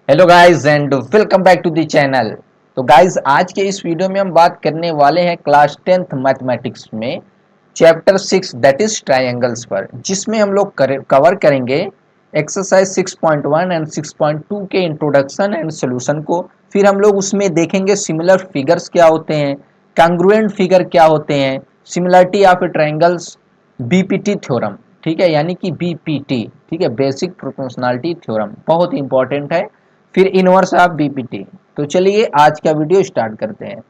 Hello guys and welcome back to the channel. तो guys आज के इस वीडियो में हम बात करने वाले हैं क्लास 10th मैथमेटिक्स में चैप्टर 6 दैट इज ट्रायंगल्स पर, जिसमें हम लोग कवर करेंगे एक्सरसाइज 6.1 एंड 6.2 के इंट्रोडक्शन एंड सॉल्यूशन को। फिर हम लोग उसमें देखेंगे सिमिलर फिगर्स क्या होते हैं, कांग्रुएंट फिगर क्या होते हैं, similarity of triangles, BPT theorem, ठीक है, यानी कि बीपीटी, ठीक है, बेसिक प्रोपोर्शनलिटी थ्योरम, बहुत ही इंपॉर्टेंट है। फिर इनवर्स ऑफ बीपीटी। तो चलिए आज का वीडियो स्टार्ट करते हैं।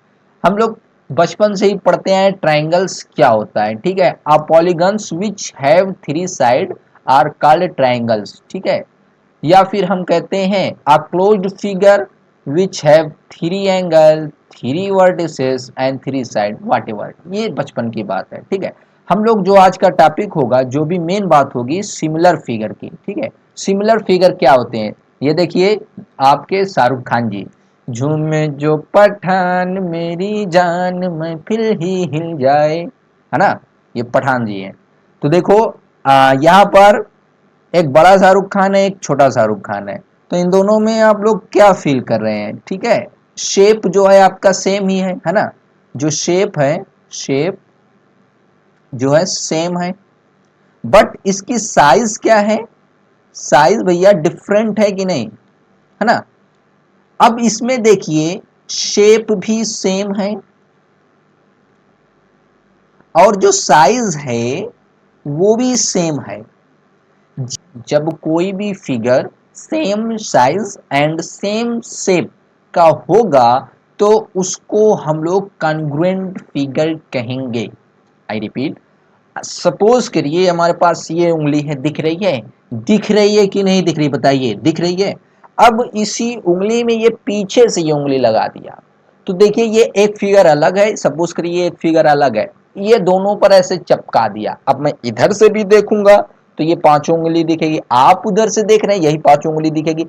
हम लोग बचपन से ही पढ़ते हैं ट्रायंगल्स क्या होता है, ठीक है। A polygons which have three side are called triangles, ठीक है। या फिर हम कहते हैं a closed figure which have three angle, three vertices and three side, whatever. ये बचपन की बात है, ठीक है। हम लोग जो आज का टॉपिक होगा, जो भी मेन बात होगी सिमिलर फिगर की, ठीक है। सिमिलर फिगर क्या होते हैं ये देखिए, आपके शाहरुख खान जी, झूमे जो पठान मेरी जान महफिल ही हिल जाए, है ना, ये पठान जी हैं। तो देखो यहाँ पर एक बड़ा शाहरुख खान है, एक छोटा शाहरुख खान है। तो इन दोनों में आप लोग क्या फील कर रहे हैं, ठीक है। शेप जो है आपका सेम ही है ना। जो शेप है, शेप जो है सेम है, बट इसकी साइज क्या है, साइज भैया डिफरेंट है कि नहीं, है ना। अब इसमें देखिए शेप भी सेम है और जो साइज है वो भी सेम है। जब कोई भी figure same size and same shape का होगा तो उसको हम लोग कॉन्ग्रुएंट फिगर कहेंगे। आई रिपीट, सपोज करिए हमारे पास ये उंगली है, दिख रही है, दिख रही है कि नहीं दिख रही बताइए, दिख रही है। अब इसी उंगली में ये पीछे से ये उंगली लगा दिया तो देखिए ये एक फिगर अलग है, सपोज करिए एक फिगर अलग है, ये दोनों पर ऐसे चिपका दिया। अब मैं इधर से भी देखूंगा तो ये पांचों उंगली दिखेगी, आप उधर से देख रहे हैं यही पांचों उंगली दिखेगी।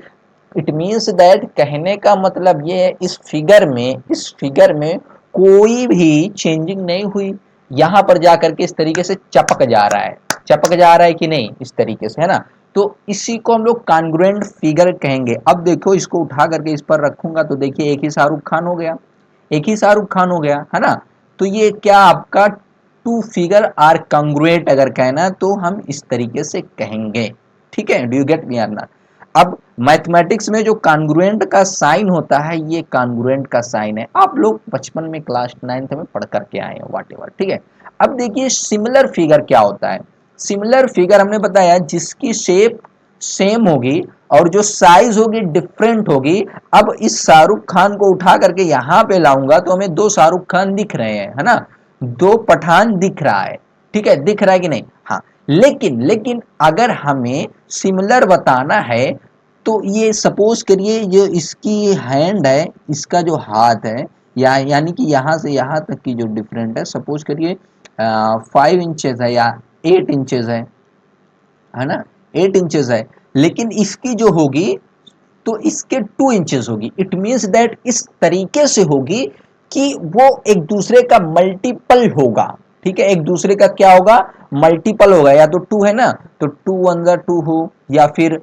इट मीन्स दैट, कहने का मतलब ये है इस फिगर में कोई भी चेंजिंग नहीं हुई। यहां पर जाकर के इस तरीके से चपक जा रहा है, चपक जा रहा है कि नहीं, इस तरीके से, है ना। तो इसी को हम लोग कॉन्ग्रुएंट फिगर कहेंगे। अब देखो इसको उठा करके इस पर रखूंगा तो देखिए एक ही शाहरुख खान हो गया, एक ही शाहरुख खान हो गया, है ना। तो ये क्या आपका टू फिगर आर कॉन्ग्रुएंट अगर कहना तो हम इस तरीके से कहेंगे, ठीक है। Do you get me or not. अब मैथमेटिक्स में जो कॉन्ग्रुएंट का साइन होता है, ये कॉन्ग्रुएंट का साइन है, आप लोग बचपन में क्लास 9th में पढ़ करके आए हैं, वाट एवर, ठीक है। अब देखिए सिमिलर फिगर क्या होता है। सिमिलर फिगर हमने बताया जिसकी शेप सेम होगी और जो साइज होगी डिफरेंट होगी। अब इस शाहरुख खान को उठा करके यहां पे लाऊंगा तो हमें दो शाहरुख खान दिख रहे हैं, है ना, दो पठान दिख रहा है, ठीक है, दिख रहा है कि नहीं, हाँ। लेकिन लेकिन अगर हमें सिमिलर बताना है तो ये सपोज करिए जो इसकी हैंड है, इसका जो हाथ है, या यानी कि यहां से यहां तक की जो डिफरेंट है, सपोज करिए 5 इंचेस है या 8 इंचेस है ना, 8 इंचेस है। लेकिन इसकी जो होगी तो इसके 2 इंचेस होगी। इट मीन्स दैट इस तरीके से होगी कि वो एक दूसरे का मल्टीपल होगा, ठीक है, एक दूसरे का क्या होगा, मल्टीपल होगा। या तो 2 है ना तो 2 1 2 हो, या फिर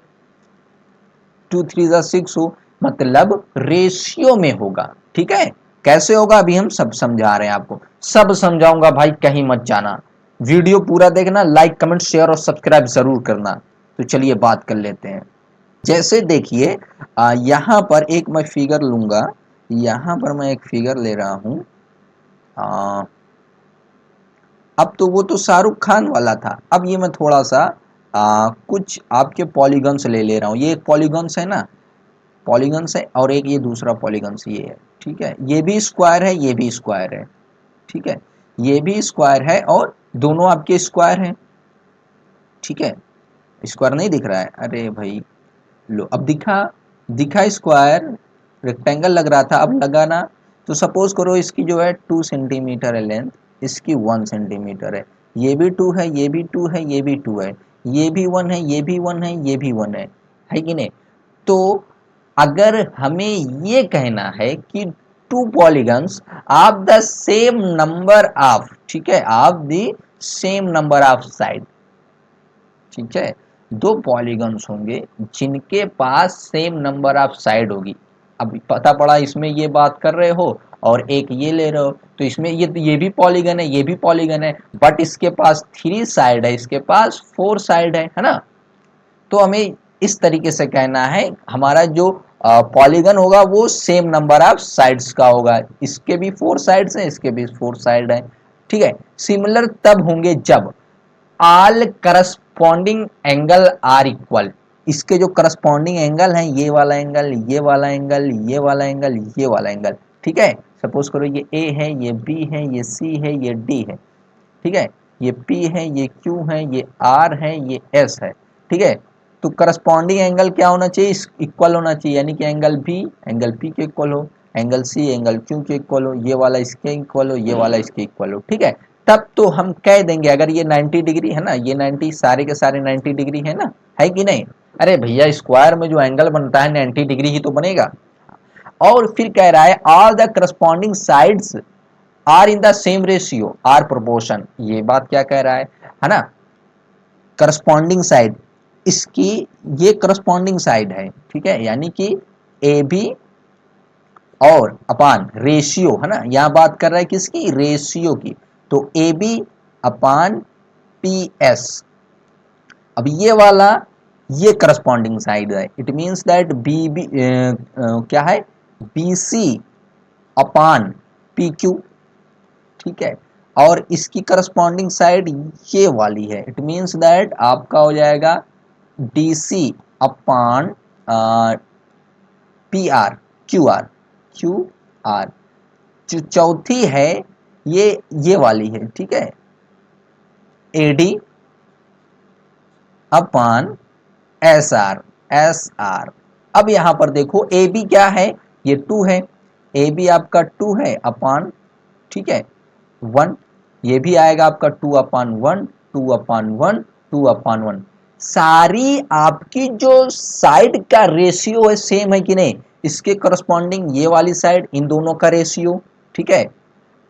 2 3 6 हो, मतलब रेशियो में होगा, ठीक है। कैसे होगा अभी हम सब समझा रहे हैं आपको, सब समझाऊंगा भाई, कहीं मत जाना, वीडियो पूरा देखना, लाइक कमेंट शेयर और सब्सक्राइब जरूर करना। तो चलिए बात कर लेते हैं। जैसे देखिए यहां पर एक मैं फिगर लूंगा, यहां पर मैं एक फिगर ले रहा हूं। अब तो वो तो शाहरुख खान वाला था, अब ये मैं थोड़ा सा कुछ आपके पॉलीगन्स ले रहा हूं। ये एक पॉलीगन्स है ना, पॉलीगन्स है, और एक ये दूसरा पॉलीगन्स ये है, ठीक है। ये भी स्क्वायर है, ये भी स्क्वायर है, ठीक है, ये भी स्क्वायर है और दोनों आपके स्क्वायर हैं, ठीक है। स्क्वायर नहीं दिख रहा है, अरे भाई लो अब दिखा, दिखा स्क्वायर, रेक्टेंगल लग रहा था अब लगा ना। तो सपोज करो इसकी जो है 2 सेंटीमीटर है लेंथ, इसकी 1 सेंटीमीटर है, ये भी 2 है, ये भी 2 है, ये भी 2 है, ये भी 1 है, ये भी 1 है, ये भी 1 है कि नहीं। तो अगर हमें ये कहना है कि to polygons of the same number of, ठीक है, of the same number of side, ठीक है, दो पॉलीगन्स होंगे जिनके पास सेम नंबर ऑफ साइड होगी। अब पता पड़ा इसमें ये बात कर रहे हो और एक ये ले रहे हो, तो इसमें ये भी पॉलीगन है, ये भी पॉलीगन है, बट इसके पास 3 साइड है, इसके पास 4 साइड है ना। तो हमें इस तरीके से कहना है हमारा जो पॉलीगन होगा वो सेम नंबर ऑफ साइड्स का होगा। इसके भी 4 साइड्स हैं, इसके भी 4 साइड हैं। ठीक है। सिमिलर तब होंगे जब all corresponding angle are equal. इसके जो करस्पॉन्डिंग एंगल हैं, ये वाला एंगल, ये वाला एंगल, ये वाला एंगल, ये वाला एंगल। ठीक है। सपोज करो ये ए है, ये बी है, ये सी है, ये डी है। ठीक है। ये पी है, ये क्यू है, ये आर है, ये एस है। ठीक है। तो करस्पॉन्डिंग एंगल क्या होना चाहिए? इक्वल होना चाहिए, यानी कि एंगल बी एंगल पी के इक्वल हो, एंगल सी एंगल क्यू के इक्वल हो, ये वाला इसके इक्वल हो, ये वाला इसके इक्वल हो। ठीक है। तब तो हम कह देंगे, अगर ये 90 डिग्री है ना, ये 90 सारे के सारे 90 डिग्री है ना, है कि नहीं? अरे भैया स्क्वायर में जो एंगल बनता है 90 डिग्री ही तो बनेगा। और फिर कह रहा है all the corresponding sides are in the same ratio or proportion. ये बात क्या कह रहा है ना? करस्पॉन्डिंग साइड, इसकी ये करस्पॉन्डिंग साइड है। ठीक है। यानी कि ए बी और अपान रेशियो है ना, यहां बात कर रहा है किसकी? रेशियो की। तो A B upon P S. अब ये वाला ये करस्पॉन्डिंग साइड है, it means that B B क्या है? B C upon P Q. ठीक है। और इसकी करस्पॉन्डिंग साइड ये वाली है, इट मीन्स दैट आपका हो जाएगा D C upon P R Q R Q R. जो चौथी है ये वाली है। ठीक है। A D upon S R S R. अब यहां पर देखो ए बी क्या है? ये 2 है, ए बी आपका 2 है अपान, ठीक है, 1। ये भी आएगा आपका 2/1, 2/1, 2/1। सारी आपकी जो साइड का रेशियो है सेम है कि नहीं? इसके करस्पॉन्डिंग ये वाली साइड, इन दोनों का रेशियो। ठीक है।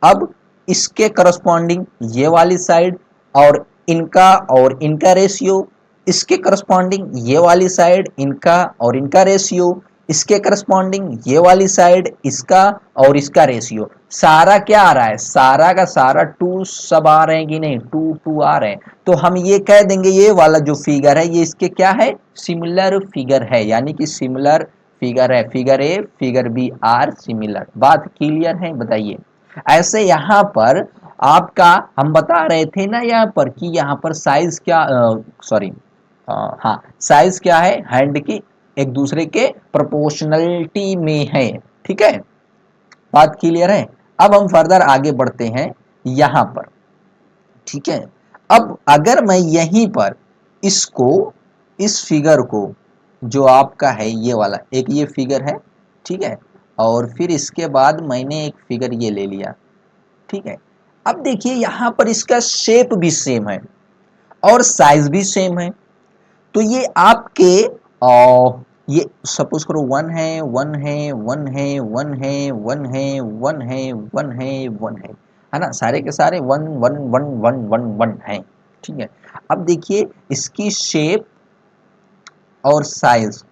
अब इसके करस्पॉन्डिंग ये वाली साइड और इनका रेशियो, इसके करस्पॉन्डिंग ये वाली साइड, इनका और इनका रेशियो, इसके करस्पॉन्डिंग ये वाली साइड, इसका और इसका रेशियो। सारा क्या आ रहा है? सारा का सारा 2 सब आ रहे हैं कि नहीं? 2 2 आ रहे हैं। तो हम ये कह देंगे ये वाला जो फिगर है ये इसके क्या है? सिमिलर फिगर है, यानी कि सिमिलर फिगर है। Figure A figure B are similar. बात क्लियर है? बताइए। ऐसे यहां पर आपका हम बता रहे थे ना यहां पर कि यहां पर साइज क्या, सॉरी, हाँ, साइज क्या है? हैंड की एक दूसरे के प्रोपोर्शनलिटी में है। ठीक है। बात क्लियर है? अब हम फर्दर आगे बढ़ते हैं यहां पर। ठीक है। अब अगर मैं यहीं पर इसको, इस फिगर को, जो आपका है ये वाला एक ये फिगर है, ठीक है, और फिर इसके बाद मैंने एक फिगर ये ले लिया। ठीक है। अब देखिए यहां पर इसका शेप भी सेम है और साइज भी सेम है। तो ये आपके ये सपोज करो 1 है, 1 है, 1 है, 1 है, 1 है, 1 है, 1 है, 1 है ना? सारे के सारे 1 1 1 1 1 1 है। ठीक है। अब देखिए इसकी शेप और साइज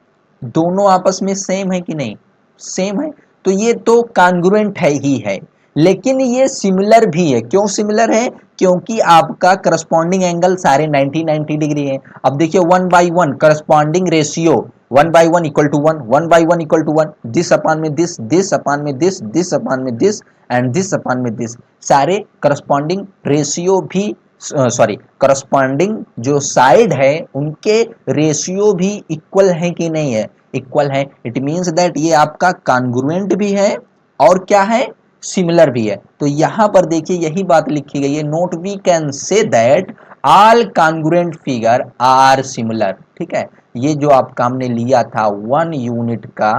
दोनों आपस में सेम है कि नहीं? सेम है। तो ये तो कॉन्ग्रुएंट है ही है, लेकिन ये सिमिलर भी है। क्यों सिमिलर है? क्योंकि आपका करस्पॉन्डिंग एंगल सारे 90 90 डिग्री है। अब देखिए 1/1 corresponding ratio 1/1 equal to 1, 1/1 equal to 1, this upon में दिस अपान में दिस अपान में दिस एंड दिस अपान में दिस। सारे करस्पॉन्डिंग रेशियो भी, सॉरी, करस्पॉन्डिंग जो साइड है उनके रेशियो भी इक्वल है कि नहीं है? इक्वल है। इट मींस दैट ये आपका कॉन्ग्रुएंट भी है और क्या है? सिमिलर भी है। तो यहां पर देखिए यही बात लिखी गई है, note we can say that all congruent figure are similar. ठीक है। ये जो आपका हमने लिया था 1 यूनिट का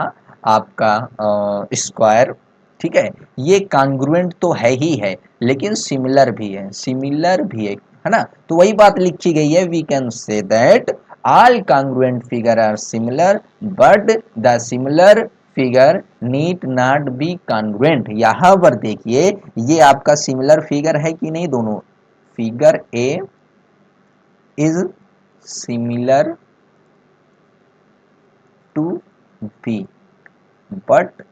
आपका स्क्वायर, ठीक है, ये कॉन्ग्रुएंट तो है ही है लेकिन सिमिलर भी है, सिमिलर भी है ना? तो वही बात लिखी गई है, we can say that all congruent figure are similar but the similar figure need not be congruent। यहां पर देखिए ये आपका सिमिलर फिगर है कि नहीं? दोनों figure A is similar to B but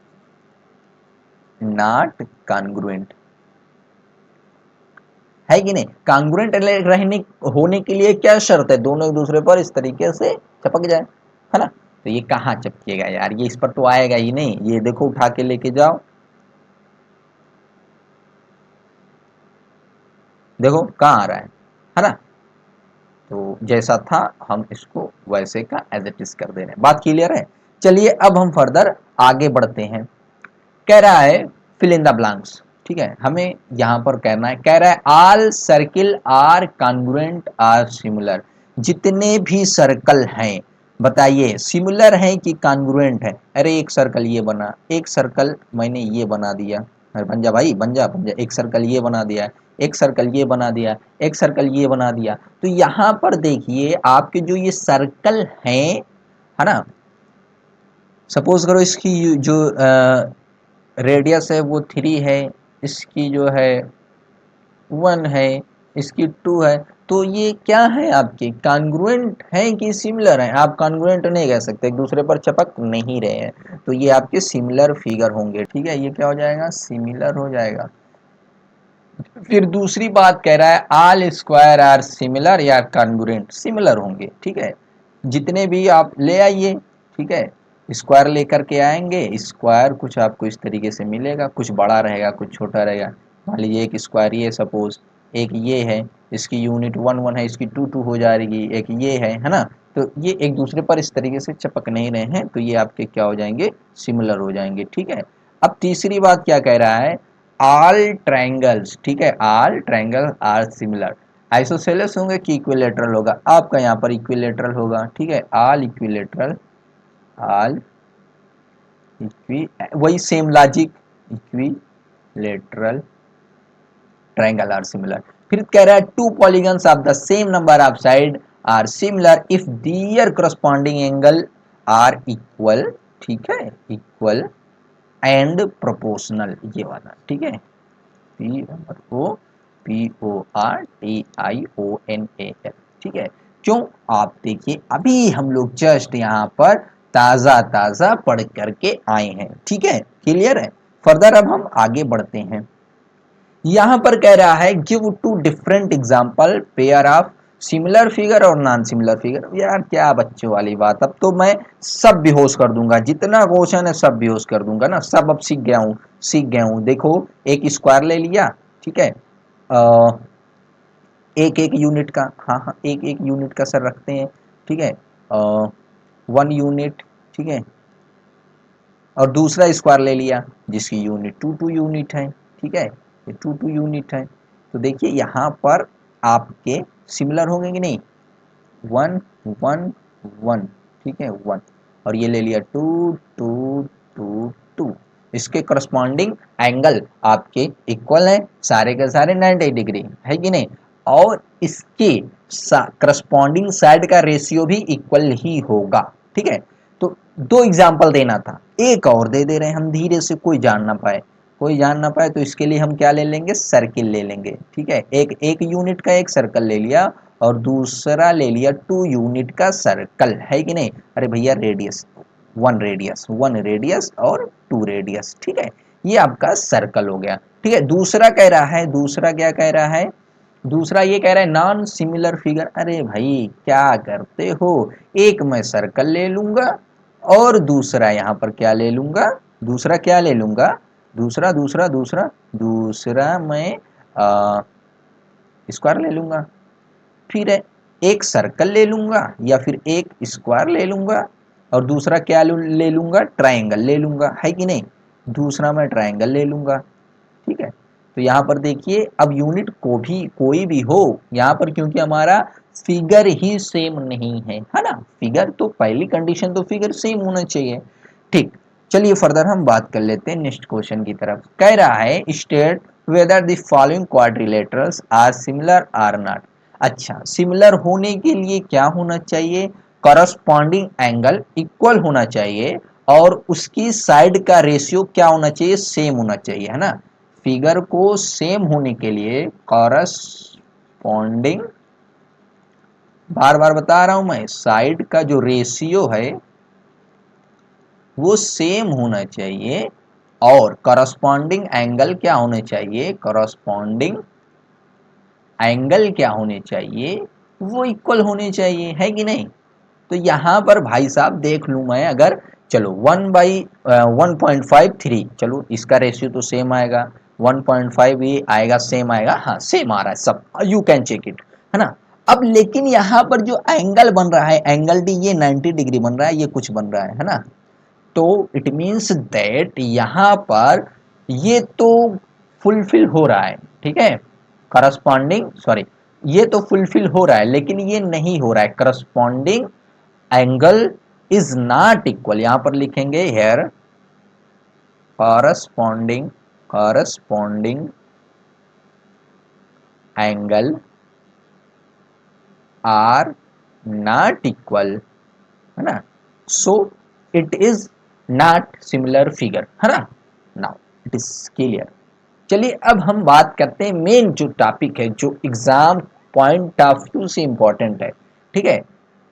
not congruent, है कि नहीं। कॉन्ग्रुएंट रहने होने के लिए क्या शर्त है, दोनों एक दूसरे पर इस तरीके से चिपक जाए, है ना। तो ये कहाँ चिपकेगा यार, ये इस पर तो आएगा ही नहीं। ये देखो उठा के लेके जाओ, देखो कहाँ आ रहा है ना। तो जैसा था हम इसको वैसे का एज इट इज कर दे रहे हैं। बात क्लियर है। चलिए अब हम फर्दर आगे बढ़ते हैं। कह रहा है फिल इन द ब्लैंक्स, ठीक है। हमें यहां पर कहना है, कह रहा है all circle are congruent or similar. जितने भी सर्कल हैं बताइए सिमिलर हैं कि कॉन्ग्रुएंट है। अरे एक सर्कल ये बना, एक सर्कल मैंने ये बना दिया, अरे बन जा भाई, बन जा बन जा। एक सर्कल ये बना दिया, एक सर्कल ये बना दिया, एक सर्कल ये बना दिया। तो यहां पर देखिए आपके जो ये सर्कल हैं, है ना। सपोज करो इसकी जो रेडियस है वो 3 है, इसकी जो है 1 है, इसकी 2 है। तो ये क्या है आपके कॉन्ग्रुएंट है कि सिमिलर है। आप कॉन्ग्रुएंट नहीं कह सकते, एक दूसरे पर चिपक नहीं रहे हैं, तो ये आपके सिमिलर फिगर होंगे, ठीक है। ये क्या हो जाएगा, सिमिलर हो जाएगा। फिर दूसरी बात कह रहा है ऑल स्क्वायर आर सिमिलर या कॉन्ग्रुएंट, सिमिलर होंगे, ठीक है। जितने भी आप ले आइए, ठीक है। स्क्वायर लेकर के आएंगे, स्क्वायर कुछ आपको इस तरीके से मिलेगा, कुछ बड़ा रहेगा कुछ छोटा रहेगा। मान लीजिए एक स्क्वायर ये सपोज, एक ये है, इसकी यूनिट 1 1 है, इसकी 2 2 हो जाएगी, एक ये है ना। तो ये एक दूसरे पर इस तरीके से चिपक नहीं रहे हैं, तो ये आपके क्या हो जाएंगे, सिमिलर हो जाएंगे, ठीक है। अब तीसरी बात क्या कह रहा है, ऑल ट्रायंगल्स, ठीक है, all triangle are similar. Isosceles होंगे कि इक्विलेटरल होगा, आपका यहाँ पर इक्विलेटरल होगा, ठीक है। ऑल इक्विलेटरल, ऑल इक्वी, वही same logic, equilateral triangle are similar. फिर कह रहा है two polygons of the same number of side are similar if their corresponding angle are equal, ठीक है, इक्वल एंड प्रोपोर्शनल, ये वाला, ठीक है। PORTIONAL, ठीक है। क्यों, आप देखिए अभी हम लोग जस्ट यहाँ पर ताजा ताजा पढ़ करके आए हैं, ठीक है, क्लियर है। फर्दर अब हम आगे बढ़ते हैं। यहां पर कह रहा है give two different example pair of similar figure और नॉन सिमिलर फिगर। यार क्या बच्चों वाली बात, अब तो मैं सब बेहोश कर दूंगा, जितना क्वेश्चन है सब बेहोश कर दूंगा ना, सब अब सीख गया हूँ, सीख गया हूँ। देखो एक स्क्वायर ले लिया, ठीक है। एक एक यूनिट का, हाँ हाँ एक एक यूनिट का सर रखते हैं, ठीक है। 1 यूनिट, ठीक है। और दूसरा स्क्वायर ले लिया जिसकी यूनिट 2 2 यूनिट है, ठीक है, ये 2 2 यूनिट है। तो देखिए यहाँ पर आपके सिमिलर होंगे कि नहीं, 1 1 1, ठीक है 1, और ये ले लिया 2 2 2 2, इसके करस्पॉन्डिंग एंगल आपके इक्वल है, सारे के सारे 90 डिग्री, है कि नहीं। और इसके करस्पॉन्डिंग साइड का रेशियो भी इक्वल ही होगा, ठीक है। तो दो एग्जाम्पल देना था, एक और दे दे रहे हैं हम धीरे से, कोई जान ना पाए, कोई जान ना पाए। तो इसके लिए हम क्या ले लेंगे, सर्किल ले लेंगे, ठीक है। एक एक यूनिट का एक सर्कल ले लिया और दूसरा ले लिया 2 यूनिट का सर्कल, है कि नहीं। अरे भैया रेडियस, 1 रेडियस और 2 रेडियस, ठीक है। ये आपका सर्कल हो गया, ठीक है। दूसरा कह रहा है, दूसरा क्या कह रहा है, दूसरा ये कह रहा है नॉन सिमिलर फिगर। अरे भाई क्या करते हो, एक मैं सर्कल ले लूंगा और दूसरा यहाँ पर क्या ले लूंगा, दूसरा क्या ले लूंगा, दूसरा दूसरा दूसरा दूसरा मैं स्क्वायर ले लूंगा। फिर एक सर्कल ले लूंगा या फिर एक स्क्वायर ले लूंगा और दूसरा क्या ले लूंगा, ट्राइंगल ले लूंगा, है कि नहीं। दूसरा मैं ट्राइंगल ले लूंगा, ठीक है। तो यहाँ पर देखिए अब यूनिट को भी कोई भी हो यहाँ पर, क्योंकि हमारा फिगर ही सेम नहीं है ना। फिगर तो पहली कंडीशन तो फिगर सेम होना चाहिए, ठीक। चलिए फर्दर हम बात कर लेते हैं नेक्स्ट क्वेश्चन की तरफ। कह रहा है state whether the following quadrilaterals are similar or not. अच्छा, सिमिलर होने के लिए क्या होना चाहिए, करस्पॉन्डिंग एंगल इक्वल होना चाहिए और उसकी साइड का रेशियो क्या होना चाहिए, सेम होना चाहिए, है ना। फिगर को सेम होने के लिए करस्पॉन्डिंग बार बार बता रहा हूं मैं, साइड का जो रेशियो है वो सेम होना चाहिए और करस्पॉन्डिंग एंगल क्या होने चाहिए, करस्पॉन्डिंग एंगल क्या होने चाहिए, वो इक्वल होने चाहिए, है कि नहीं। तो यहां पर भाई साहब देख लूं मैं, अगर चलो 1/1.53, चलो इसका रेशियो तो सेम आएगा, 1.5 ये आएगा, सेम आएगा, हाँ सेम आ रहा है सब, यू कैन चेक इट, है ना। अब लेकिन यहाँ पर जो एंगल बन रहा है, एंगल डी, ये 90 डिग्री बन रहा है, ये कुछ बन रहा है ना। तो इट मीन्स दैट यहाँ पर ये तो फुलफिल हो रहा है, ठीक है, करस्पॉन्डिंग, सॉरी, ये तो फुलफिल हो रहा है, लेकिन ये नहीं हो रहा है, corresponding angle is not equal, यहां पर लिखेंगे here corresponding angle are not equal, है ना। So it is not similar figure, है ना। Now it is clear. चलिए अब हम बात करते हैं मेन जो टॉपिक है, जो एग्जाम पॉइंट ऑफ व्यू से इंपॉर्टेंट है, ठीक है,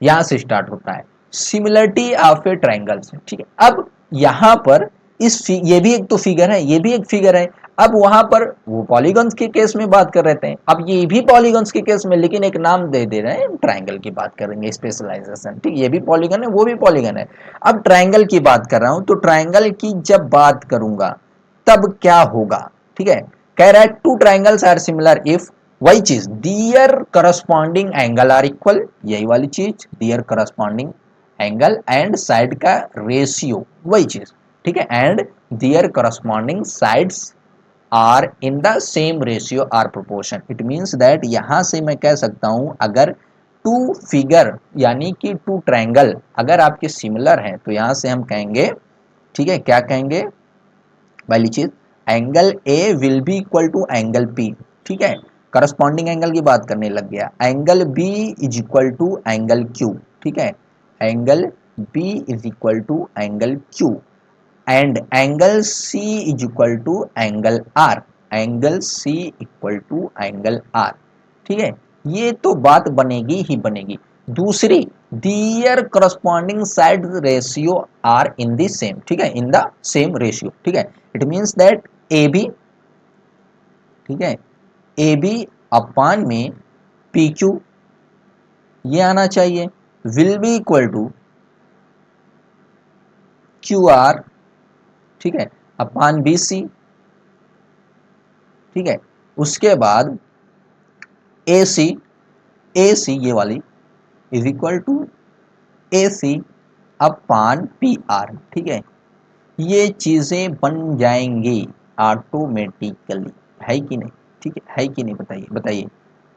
यहां से स्टार्ट होता है, सिमिलरिटी ऑफ ए ट्रायंगल से, ठीक है। अब यहां पर ये भी एक तो फिगर है, ये भी एक फिगर है। अब वहां पर वो पॉलीगॉन्स के केस में बात कर रहे थे, अब ये भी पॉलीगॉन्स के केस में, लेकिन एक नाम दे रहे हैं, ट्रायंगल की बात करेंगे, स्पेशलाइजेशन, ठीक, ये भी पॉलीगॉन है, वो भी पॉलीगॉन है। अब ट्रायंगल की बात कर रहा हूं, तो ट्रायंगल की जब बात करूंगा तब क्या होगा, ठीक है। कह रहा है two triangles are similar if, वही चीज, their corresponding angle are equal, यही वाली चीज, their corresponding angle and side का रेशियो, वही चीज, ठीक है, and their corresponding sides are in the same ratio or proportion. It means that यहां से मैं कह सकता हूं, अगर टू फिगर यानी कि टू ट्रायंगल अगर आपके सिमिलर हैं, तो यहां से हम कहेंगे, ठीक है, क्या कहेंगे, पहली चीज, angle A will be equal to angle P, ठीक है, करस्पॉन्डिंग एंगल की बात करने लग गया, angle B is equal to angle Q, ठीक है, angle B is equal to angle Q, and angle C is equal to angle R, angle C equal to angle R, ठीक है। ये तो बात बनेगी ही बनेगी। दूसरी, their corresponding side ratio are in the same, ठीक है, इन द सेम रेशियो, ठीक है। It means that A B, ठीक है, ए बी अपान में पी क्यू, ये आना चाहिए, will be equal to Q R, ठीक है, अपान बी सी, ठीक है। उसके बाद ए सी ये वाली is equal to A C upon P R, ठीक है। ये चीजें बन जाएंगी ऑटोमेटिकली, है कि नहीं, ठीक है कि नहीं, बताइए बताइए,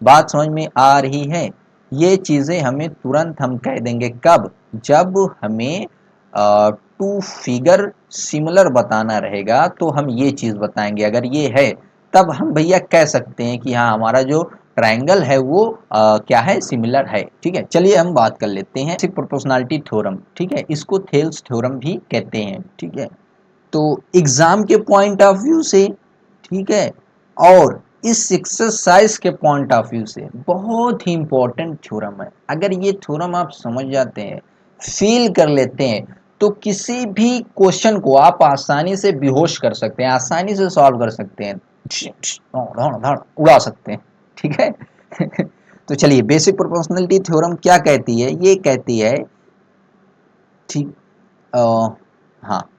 बात समझ में आ रही है। ये चीजें हमें तुरंत हम कह देंगे कब, जब हमें टू फिगर सिमिलर बताना रहेगा, तो हम ये चीज बताएंगे, अगर ये है तब हम भैया कह सकते हैं कि हाँ हमारा जो ट्रायंगल है वो क्या है, सिमिलर है, ठीक है। चलिए हम बात कर लेते हैं प्रोपोर्शनैलिटी थ्योरम, ठीक है, इसको थेल्स थ्योरम भी कहते हैं, ठीक है। तो एग्जाम के पॉइंट ऑफ व्यू से, ठीक है, और इस एक्सरसाइज के पॉइंट ऑफ व्यू से बहुत ही इंपॉर्टेंट थ्योरम है। अगर ये थ्योरम आप समझ जाते हैं, फील कर लेते हैं, तो किसी भी क्वेश्चन को आप आसानी से बेहोश कर सकते हैं, आसानी से सॉल्व कर सकते हैं, उड़ा सकते हैं, ठीक है। तो चलिए, बेसिक प्रोपोर्शनैलिटी थ्योरम क्या कहती है, ये कहती है, ठीक, हाँ,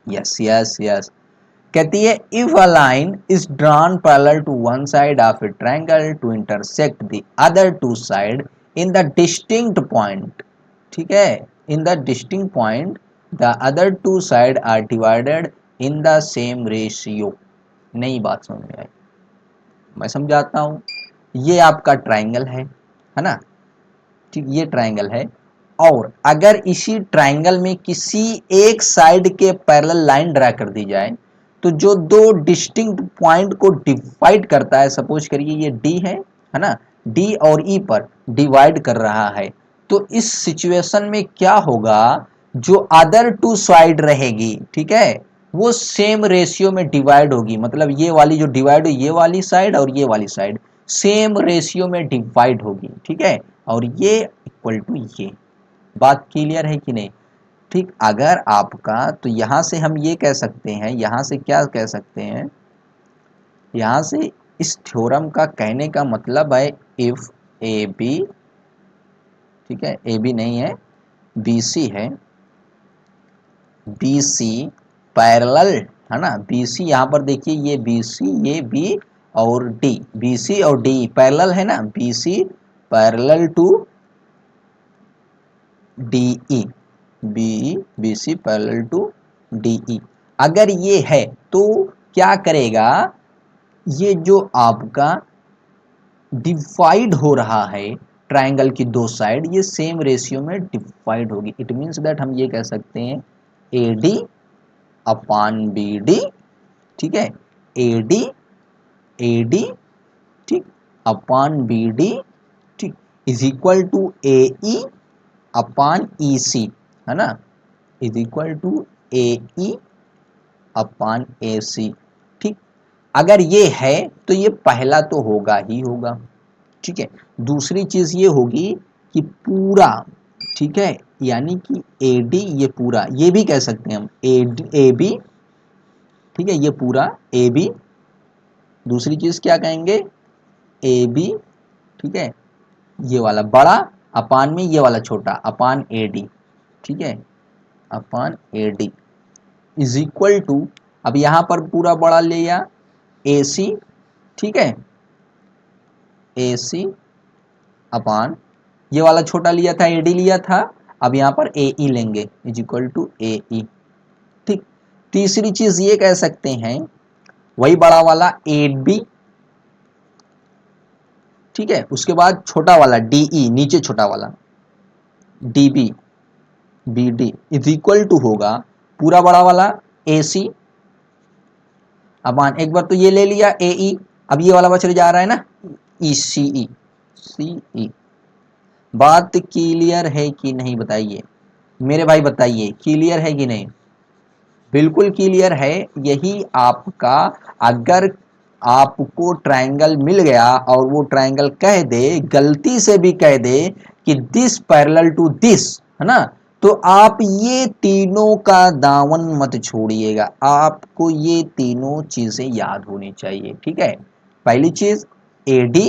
यस यस यस, कहती है if a line is drawn parallel to one side of a triangle to intersect the other two side in the distinct point, ठीक है, in the distinct point the other two side are divided in the same ratio. नई बात समझ में आई, मैं समझाता हूं। ये आपका ट्रायंगल है ना, ठीक, ये ट्रायंगल है, और अगर इसी ट्रायंगल में किसी एक साइड के पैरेलल लाइन ड्रा कर दी जाए, तो जो दो डिस्टिंक्ट पॉइंट को डिवाइड करता है, सपोज करिए ये डी है ना, डी और ई पर डिवाइड कर रहा है, तो इस सिचुएशन में क्या होगा, जो अदर टू साइड रहेगी, ठीक है, वो सेम रेशियो में डिवाइड होगी, मतलब ये वाली जो डिवाइड हुई, ये वाली साइड और ये वाली साइड सेम रेशियो में डिवाइड होगी, ठीक है। और ये इक्वल टू ये। बात क्लियर है कि नहीं? ठीक, अगर आपका, तो यहाँ से हम ये कह सकते हैं, यहाँ से क्या कह सकते हैं, यहाँ से इस थ्योरम का कहने का मतलब है इफ ए बी, ठीक है, ए बी नहीं है, बी सी है, बी सी पैरेलल है ना, बी सी यहाँ पर देखिए, ये बी सी, ये बी और डी, बी सी और डी पैरेलल है ना, B C parallel to D E, B C parallel to D E. अगर ये है तो क्या करेगा, ये जो आपका डिवाइड हो रहा है ट्रायंगल की दो साइड, ये सेम रेशियो में डिवाइड होगी। इट मीन्स दैट हम ये कह सकते हैं A D upon B D, ठीक है, ए डी ठीक अपान बी डी, ठीक, is equal to A E upon E C, है ना, is equal to A E upon A C. ठीक, अगर ये है तो ये पहला तो होगा ही होगा, ठीक है। दूसरी चीज ये होगी कि पूरा, ठीक है, यानी कि ए डी, ये पूरा, ये भी कह सकते हैं हम ए बी, ठीक है, ये पूरा ए बी। दूसरी चीज क्या कहेंगे, ए बी, ठीक है, ये वाला बड़ा अपान में ये वाला छोटा अपान ए डी, ठीक है, upon A D is equal to, अब यहां पर पूरा बड़ा ले लिया ए सी, ठीक है, ए सी अपान ये वाला छोटा लिया था, ए डी लिया था, अब यहां पर ए ई लेंगे इज इक्वल टू ए ई। ठीक, तीसरी चीज ये कह सकते हैं वही बड़ा वाला ए बी, ठीक है, उसके बाद छोटा वाला डी ई, नीचे छोटा वाला D B, B D is equal to होगा पूरा बड़ा वाला ए सी अपान, एक बार तो ये ले लिया ए ई, अब ये वाला बच जा रहा है ना ई सी ई, सी ई। बात क्लियर है कि नहीं बताइए मेरे भाई, बताइए क्लियर है कि नहीं? बिल्कुल क्लियर है। यही आपका, अगर आपको ट्रायंगल मिल गया और वो ट्रायंगल कह दे, गलती से भी कह दे कि दिस पैरेलल टू दिस, है ना, तो आप ये तीनों का दामन मत छोड़िएगा, आपको ये तीनों चीजें याद होनी चाहिए, ठीक है। पहली चीज A D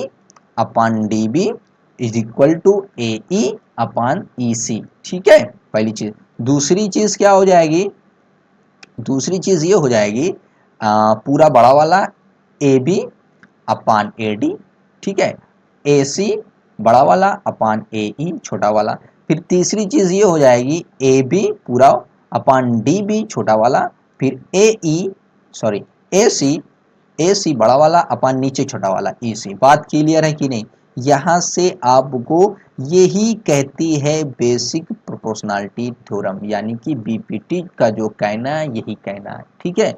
upon D B is equal to A E upon E C, ठीक है, पहली चीज। दूसरी चीज क्या हो जाएगी, दूसरी चीज ये हो जाएगी पूरा बड़ा वाला ए बी अपान ए डी, ठीक है, ए सी बड़ा वाला अपान ए ई छोटा वाला। फिर तीसरी चीज ये हो जाएगी ए बी पूरा अपान डी बी छोटा वाला, फिर ए ई, सॉरी, ए सी बड़ा वाला अपान नीचे छोटा वाला ई सी। बात क्लियर है कि नहीं? यहां से आपको यही कहती है बेसिक प्रोपोर्शनैलिटी थ्योरम, यानी कि बीपीटी का जो कहना है यही कहना है, ठीक है।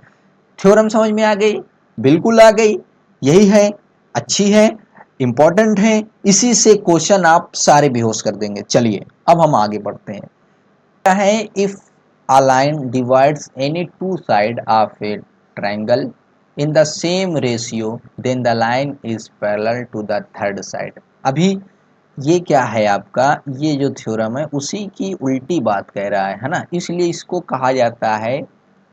थ्योरम समझ में आ गई? बिल्कुल आ गई, यही है, अच्छी है, इंपॉर्टेंट है, इसी से क्वेश्चन आप सारे बेहोश कर देंगे। चलिए अब हम आगे बढ़ते हैं। क्या है, if a line divides any two side of a triangle in the same ratio then the line is parallel to the third side। अभी ये क्या है आपका, ये जो थ्योरम है उसी की उल्टी बात कह रहा है ना, इसलिए इसको कहा जाता है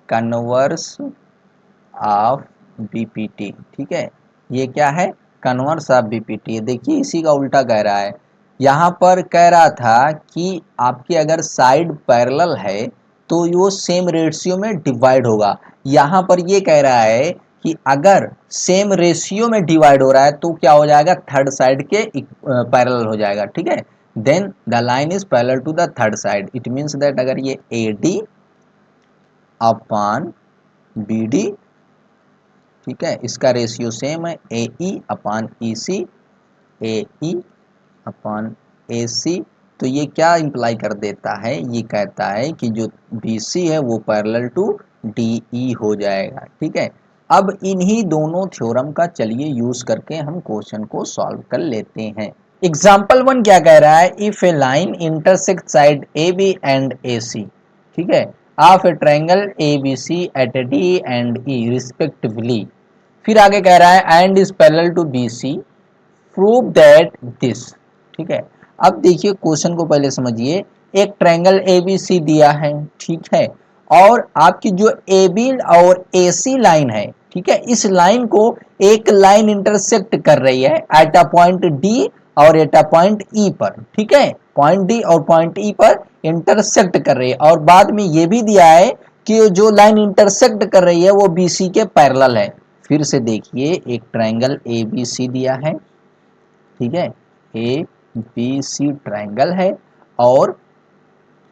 कन्वर्स ऑफ बीपीटी, ठीक है। ये क्या है, कन्वर्स ऑफ बीपीटी। देखिए इसी का उल्टा कह रहा है। यहाँ पर कह रहा था कि आपके अगर साइड पैरेलल है तो वो सेम रेशियो में डिवाइड होगा। यहाँ पर ये कह रहा है कि अगर सेम रेशियो में डिवाइड हो रहा है तो क्या हो जाएगा, थर्ड साइड के पैरेलल हो जाएगा, ठीक है। Then the line is parallel to the third side, it means that अगर ये A D upon B D, ठीक है, इसका रेशियो सेम है ए E upon E C, A E upon A सी, तो ये क्या इंप्लाई कर देता है, ये कहता है कि जो बी सी है वो पैरेलल टू डी ई हो जाएगा, ठीक है। अब इन्हीं दोनों थ्योरम का चलिए यूज करके हम क्वेश्चन को सॉल्व कर लेते हैं। एग्जाम्पल 1 क्या कह रहा है, if a line intersect side A B and A C, ठीक है, of a triangle A B C at D and E respectively. फिर आगे कह रहा है and is parallel to B C, prove that this, ठीक है। अब देखिए क्वेश्चन को पहले समझिए। एक ट्रायंगल ABC दिया है, ठीक है, और आपकी जो AB और AC लाइन है, ठीक है, इस लाइन को एक लाइन इंटरसेक्ट कर रही है एट अ पॉइंट D और एट अ पॉइंट E पर, ठीक है, पॉइंट D और पॉइंट E पर इंटरसेक्ट कर रही है। और बाद में ये भी दिया है कि जो लाइन इंटरसेक्ट कर रही है वो BC के पैरेलल है। फिर से देखिए, एक ट्रायंगल ABC दिया है, ठीक है, ABC ट्रायंगल है और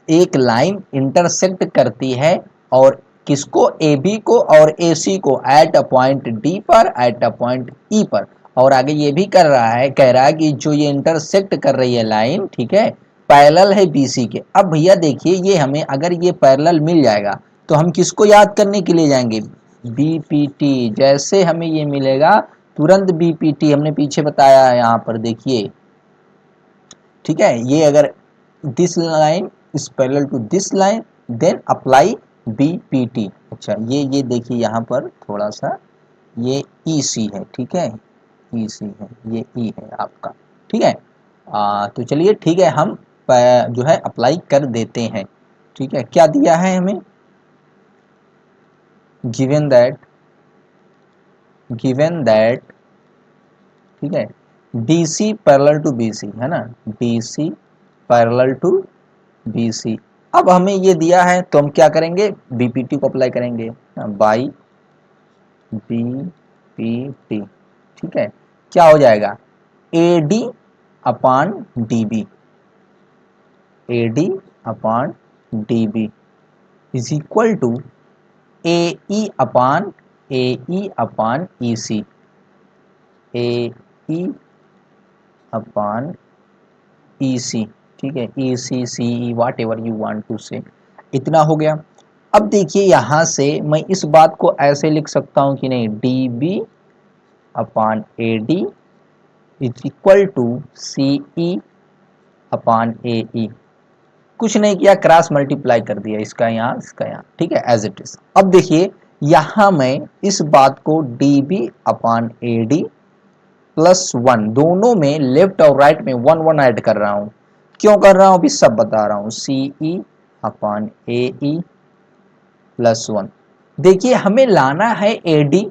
एक लाइन इंटरसेक्ट करती है और किसको, AB को और AC को एट अ पॉइंट D पर, एट अ पॉइंट E पर। और आगे ये भी कर रहा है, कह रहा है कि जो ये इंटरसेक्ट कर रही है लाइन, ठीक है, पैरेलल है BC के। अब भैया देखिए, ये हमें अगर ये पैरेलल मिल जाएगा तो हम किसको याद करने के लिए जाएंगे, BPT। जैसे हमें ये मिलेगा तुरंत BPT, हमने पीछे बताया है यहाँ पर देखिए, ठीक है, ये अगर this line is parallel to this line then apply BPT। अच्छा, ये देखिए यहाँ पर थोड़ा सा ये EC है, ठीक है, EC है, ये E है आपका, ठीक है। तो चलिए ठीक है, हम जो है अप्लाई कर देते हैं, ठीक है। क्या दिया है हमें, गिवन दैट, ठीक है, DC पैरेलल टू BC है ना, DC पैरेलल टू BC। अब हमें ये दिया है तो हम क्या करेंगे, BPT को अप्लाई करेंगे बाई BPT, ठीक है। क्या हो जाएगा, AD upon DB, AD upon DB is equal to AE upon EC, AE upon EC, ठीक है, EC CE whatever you want to say. इतना हो गया। अब देखिए यहाँ से मैं इस बात को ऐसे लिख सकता हूँ कि नहीं, DB upon AD is equal to CE upon AE। कुछ नहीं किया, क्रॉस मल्टीप्लाई कर दिया, इसका यहाँ इसका यहाँ, ठीक है, एज इट इज। अब देखिए यहाँ मैं इस बात को DB अपान AD प्लस 1, दोनों में लेफ्ट और राइट में 1 1 ऐड कर रहा हूँ। क्यों कर रहा हूँ अभी सब बता रहा हूँ, CE अपान AE प्लस 1। देखिए हमें लाना है AD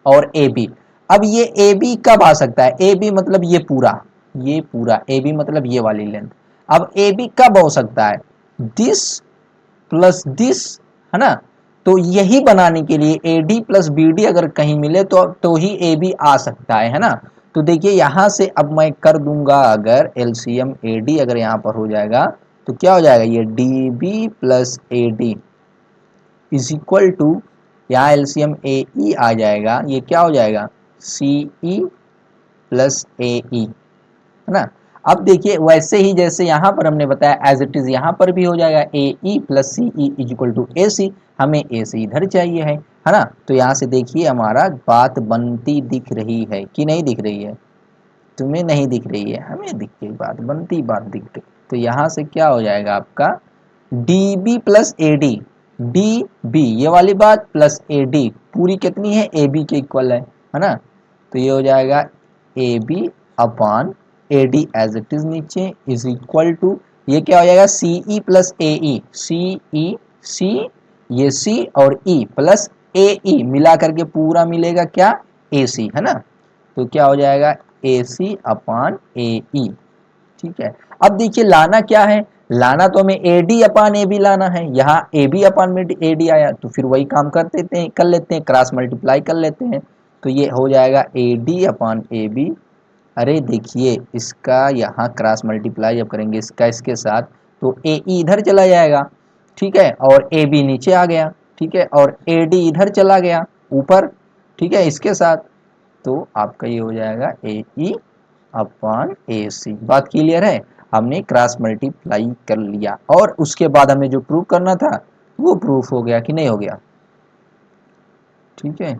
और AB। अब ये AB कब आ सकता है, AB मतलब ये पूरा, ये पूरा AB मतलब ये वाली लेंथ। अब AB कब हो सकता है, दिस प्लस दिस, है ना। तो यही बनाने के लिए AD प्लस BD अगर कहीं मिले तो ही AB आ सकता है ना। तो देखिए यहां से अब मैं कर दूंगा, अगर LCM AD अगर यहां पर हो जाएगा तो क्या हो जाएगा, ये DB plus AD is equal to, यहाँ एलसीएम AE आ जाएगा, ये क्या हो जाएगा, CE प्लस AE, है ना। अब देखिए वैसे ही जैसे यहाँ पर हमने बताया एज इट इज यहाँ पर भी हो जाएगा, AE plus CE is equal to AC। हमें AC इधर चाहिए है ना। तो यहाँ से देखिए हमारा बात बनती दिख रही है कि नहीं दिख रही है, तुम्हें नहीं दिख रही है, हमें दिख गई, बात बनती, बात दिख गई। तो यहाँ से क्या हो जाएगा आपका, DB प्लस AD, DB ये वाली बात प्लस AD पूरी कितनी है, AB के इक्वल है ना। तो ये हो जाएगा AB upon AD as it is नीचे इज इक्वल टू, ये क्या हो जाएगा, CE plus AE, CE C, ये C और E प्लस AE मिला करके पूरा मिलेगा क्या, AC, है ना। तो क्या हो जाएगा, AC अपान AE, ठीक है। अब देखिए लाना क्या है, लाना तो हमें AD अपान AB लाना है। यहाँ AB अपान में AD आया तो फिर वही काम कर लेते हैं, क्रॉस मल्टीप्लाई कर लेते हैं। तो ये हो जाएगा AD अपान AB। अरे देखिए इसका यहाँ क्रॉस मल्टीप्लाई जब करेंगे इसका इसके साथ तो AE इधर चला जाएगा, ठीक है, और AB नीचे आ गया, ठीक है, और AD इधर चला गया ऊपर, ठीक है, इसके साथ। तो आपका ये हो जाएगा AE अपान AC। बात क्लियर है, हमने क्रॉस मल्टीप्लाई कर लिया और उसके बाद हमें जो प्रूफ करना था वो प्रूफ हो गया कि नहीं हो गया, ठीक है,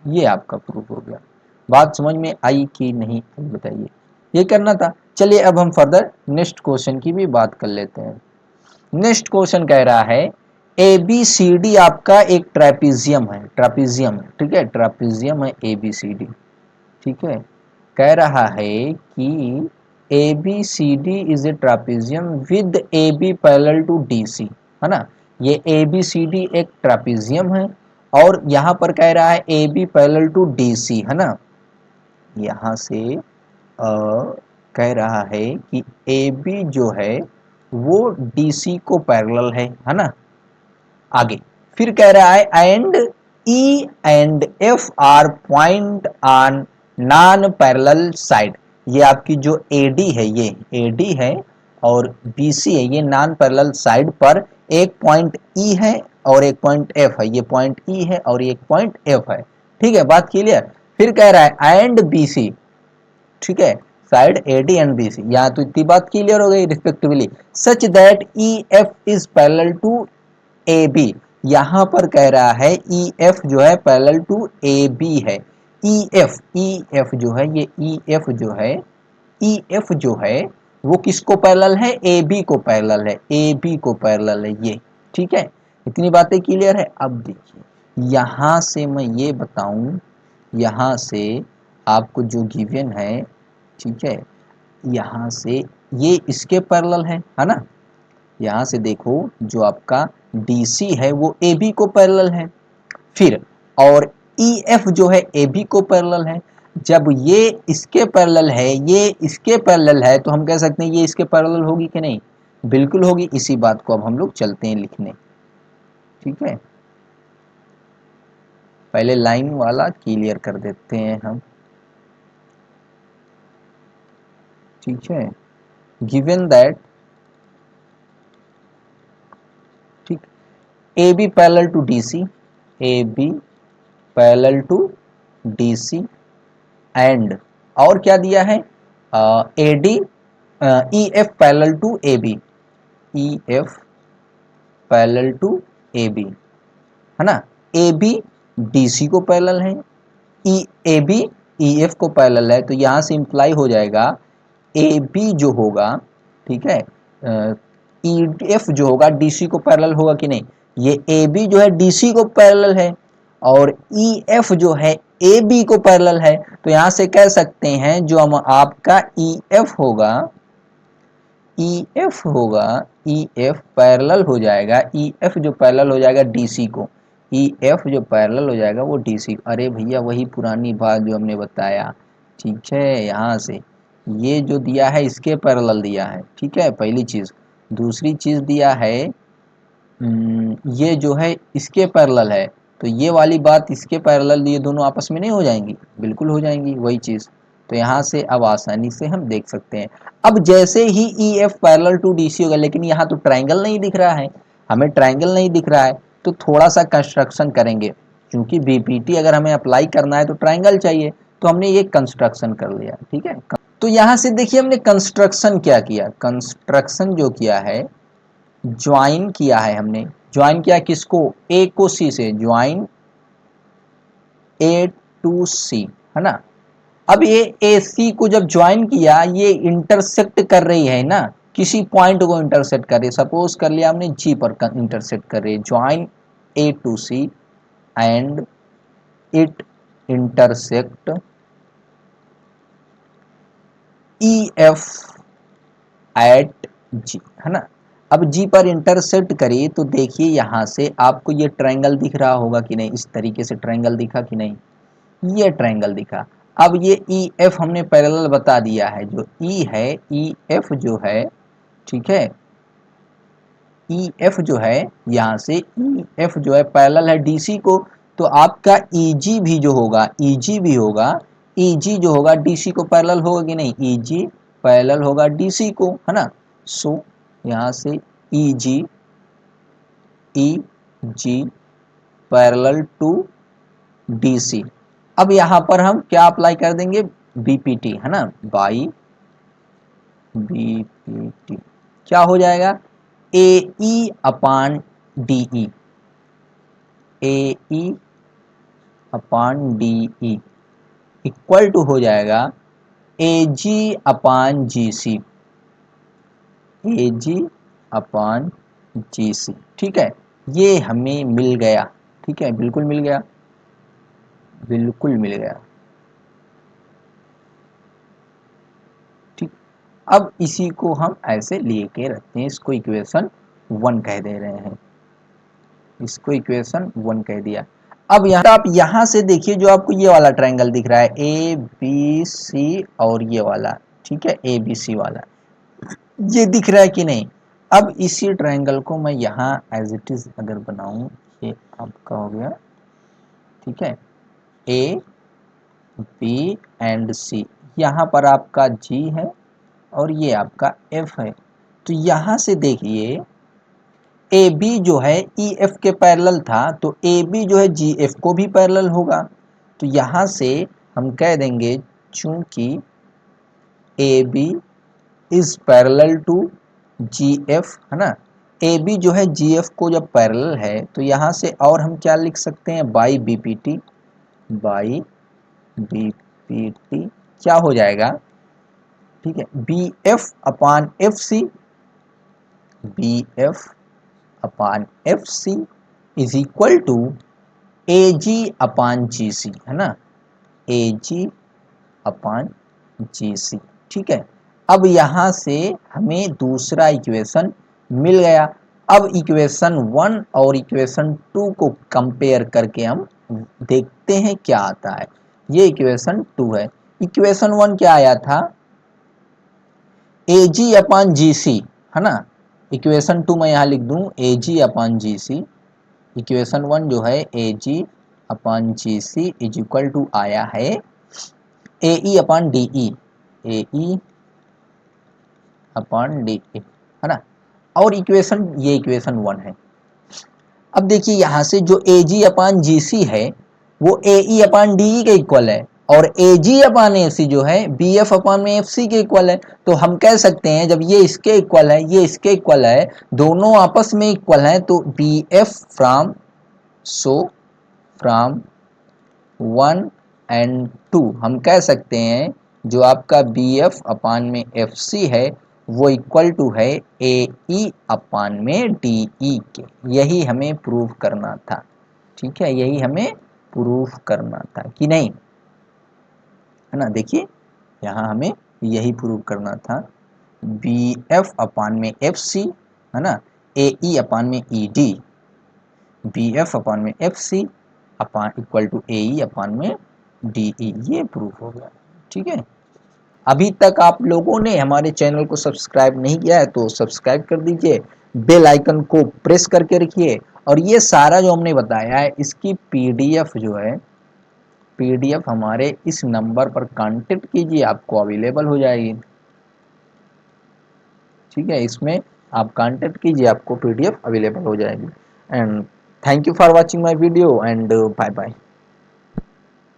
ये आपका प्रूफ हो गया। बात समझ में आई कि नहीं आई बताइए, ये करना था। चलिए अब हम फर्दर नेक्स्ट क्वेश्चन की भी बात कर लेते हैं। नेक्स्ट क्वेश्चन कह रहा है ABCD आपका एक ट्रेपीजियम है, ट्रेपीजियम, ठीक है, ट्रेपीजियम है ABCD, ठीक है। कह रहा है कि A B C D is a trapezium with A B parallel to D C, है ना। ये ए बी सी डी एक ट्रापेजियम है और यहाँ पर कह रहा है A B parallel to D C, है ना। यहाँ से कह रहा है कि ए बी जो है वो डी सी को पैरेलल है ना। आगे फिर कह रहा है and E and F R point on non parallel side. ये आपकी जो एडी है, ये एडी है और बीसी है, ये नॉन पैरेलल साइड पर एक पॉइंट ई है और एक पॉइंट एफ है। ये पॉइंट ई है और एक पॉइंट एफ है। ठीक है, बात क्लियर। फिर कह रहा है एंड बीसी, ठीक है, साइड एडी एंड बीसी। यहाँ तो इतनी बात क्लियर हो गई respectively. Such that E F is parallel to A B, यहां पर कह रहा है ई एफ जो है पैरेलल टू ए बी है। ई एफ जो है, ये ई एफ जो है, ई एफ जो है वो किसको पैरेलल है? ए बी को पैरेलल है, ए बी को पैरेलल है ये। ठीक है, इतनी बातें क्लियर है। अब देखिए यहां से मैं ये बताऊं, यहां से आपको जो गिवन है, ठीक है, यहां से ये इसके पैरेलल है ना। यहाँ से देखो जो आपका DC है वो AB को पैरेलल है। फिर और EF जो है AB को पैरेलल है। जब ये इसके पैरेलल है, ये इसके पैरेलल है, तो हम कह सकते हैं ये इसके पैरेलल होगी कि नहीं? बिल्कुल होगी। इसी बात को अब हम लोग चलते हैं लिखने। ठीक है, पहले लाइन वाला क्लियर कर देते हैं हम। ठीक है, गिवन दैट, ठीक, AB parallel to DC, AB parallel to DC and और क्या दिया है? AD EF parallel to AB, EF parallel to AB, है ना। AB DC को पैरेलल है, AB EF को पैरेलल है, तो यहाँ से इंप्लाई हो जाएगा AB जो होगा, ठीक है, EF जो होगा DC को पैरेलल होगा कि नहीं? ये AB जो है DC को पैरेलल है और EF जो है AB को पैरेलल है, तो यहाँ से कह सकते हैं जो हम आपका EF होगा, EF पैरेलल हो जाएगा, EF जो पैरेलल हो जाएगा DC को, EF जो पैरेलल हो जाएगा वो DC। अरे भैया वही पुरानी बात जो हमने बताया। ठीक है, यहाँ से ये जो दिया है इसके पैरेलल दिया है, ठीक है, पहली चीज़। दूसरी चीज़ दिया है ये जो है इसके पैरेलल है, तो ये वाली बात इसके पैरेलल, ये दोनों आपस में नहीं हो जाएंगी? बिल्कुल हो जाएंगी, वही चीज़। तो यहाँ से अब आसानी से हम देख सकते हैं। अब जैसे ही EF पैरेलल टू DC होगा, लेकिन यहाँ तो ट्रायंगल नहीं दिख रहा है, हमें ट्रायंगल नहीं दिख रहा है, तो थोड़ा सा कंस्ट्रक्शन करेंगे। क्योंकि BPT अगर हमें अप्लाई करना है तो ट्रायंगल चाहिए, तो हमने ये कंस्ट्रक्शन कर लिया। ठीक है, तो यहाँ से देखिए हमने कंस्ट्रक्शन क्या किया। कंस्ट्रक्शन जो किया है, ज्वाइन किया है हमने। ज्वाइन किया किसको? A को C से, ज्वाइन A टू C, है ना। अब ये AC को जब ज्वाइन किया, ये इंटरसेक्ट कर रही है ना, किसी पॉइंट को इंटरसेक्ट कर रही है। सपोज कर लिया हमने G पर इंटरसेक्ट कर रही है। Join A to C and it intersect EF at G, है ना। अब G पर इंटरसेक्ट करिए तो देखिए यहाँ से आपको ये ट्रायंगल दिख रहा होगा कि नहीं? इस तरीके से ट्रायंगल दिखा कि नहीं? ये ट्रायंगल दिखा। अब ये EF हमने पैरेलल बता दिया है। जो E है, EF जो है, ठीक है, EF जो है, यहाँ से EF जो है पैरेलल है DC को, तो आपका EG भी जो होगा, EG भी होगा, EG जो होगा DC को पैरेलल होगा कि नहीं? EG पैरेलल होगा DC को, है ना। सो यहाँ से EG पैरेलल टू DC। अब यहाँ पर हम क्या अप्लाई कर देंगे? BPT, है ना, बाई BPT क्या हो जाएगा? AE upon DE, AE upon DE equal to हो जाएगा AG अपान GC, AG अपान GC। ठीक है, ये हमें मिल गया। ठीक है, बिल्कुल मिल गया, बिल्कुल मिल गया। ठीक, अब इसी को हम ऐसे लेके रखते हैं, इसको इक्वेशन 1 कह दे रहे हैं, इसको इक्वेशन 1 कह दिया। अब यहाँ आप यहाँ से देखिए जो आपको ये वाला ट्रायंगल दिख रहा है ए बी सी और ये वाला, ठीक है, ए बी सी वाला, ये दिख रहा है कि नहीं। अब इसी ट्रायंगल को मैं यहाँ एज इट इज अगर बनाऊं, ये आपका हो गया, ठीक है, ए बी एंड सी, यहाँ पर आपका जी है और ये आपका एफ है। तो यहाँ से देखिए ए बी जो है ई एफ के पैरेलल था, तो ए बी जो है जी एफ को भी पैरेलल होगा। तो यहाँ से हम कह देंगे चूंकि A B is parallel to G F, है ना, ए बी जो है जी एफ को जब पैरेलल है तो यहाँ से और हम क्या लिख सकते हैं, by B P T, by B P T क्या हो जाएगा, ठीक है, B F upon F C, B F upon F C is equal to A G upon G C, है ना, ए जी अपान जी सी, ठीक है। अब यहाँ से हमें दूसरा इक्वेशन मिल गया। अब इक्वेशन 1 और इक्वेशन 2 को कंपेयर करके हम देखते हैं क्या आता है। ये इक्वेशन 2 है। इक्वेशन 1 क्या आया था, ए जी अपान जी सी, है ना। इक्वेशन 2 मैं यहाँ लिख दूं ए जी अपान जी सी, इक्वेशन 1 जो है ए G upon G C is equal to आया है ए ई अपान डी ई, ए ई अपान डी ई, है ना। और इक्वेशन, ये इक्वेशन 1 है। अब देखिए यहाँ से जो ए जी अपान जी सी है वो ए ई अपान डी ई के इक्वल है, और ए जी अपान ए सी जो है बी एफ अपान में एफ सी के इक्वल है। तो हम कह सकते हैं जब ये इसके इक्वल है, ये इसके इक्वल है, दोनों आपस में इक्वल है, तो B F from, so from 1 and 2 हम कह सकते हैं जो आपका बी एफ अपान में एफ सी है वो इक्वल टू है ए ई अपान में डी ई के। यही हमें प्रूव करना था, ठीक है, यही हमें प्रूफ करना था कि नहीं, है ना। देखिए यहाँ हमें यही प्रूव करना था, बी एफ अपान में एफ सी, है ना, ए ई अपान में E D, B F upon में F C upon equal to A E upon में डी ई, ये प्रूफ हो गया, ठीक है। अभी तक आप लोगों ने हमारे चैनल को सब्सक्राइब नहीं किया है तो सब्सक्राइब कर दीजिए, बेल आइकन को प्रेस करके रखिए, और ये सारा जो हमने बताया है इसकी पीडीएफ जो है, पीडीएफ हमारे इस नंबर पर कांटेक्ट कीजिए, आपको अवेलेबल हो जाएगी, ठीक है। इसमें आप कांटेक्ट कीजिए, आपको पीडीएफ अवेलेबल हो जाएगी। And thank you for watching my video and bye bye.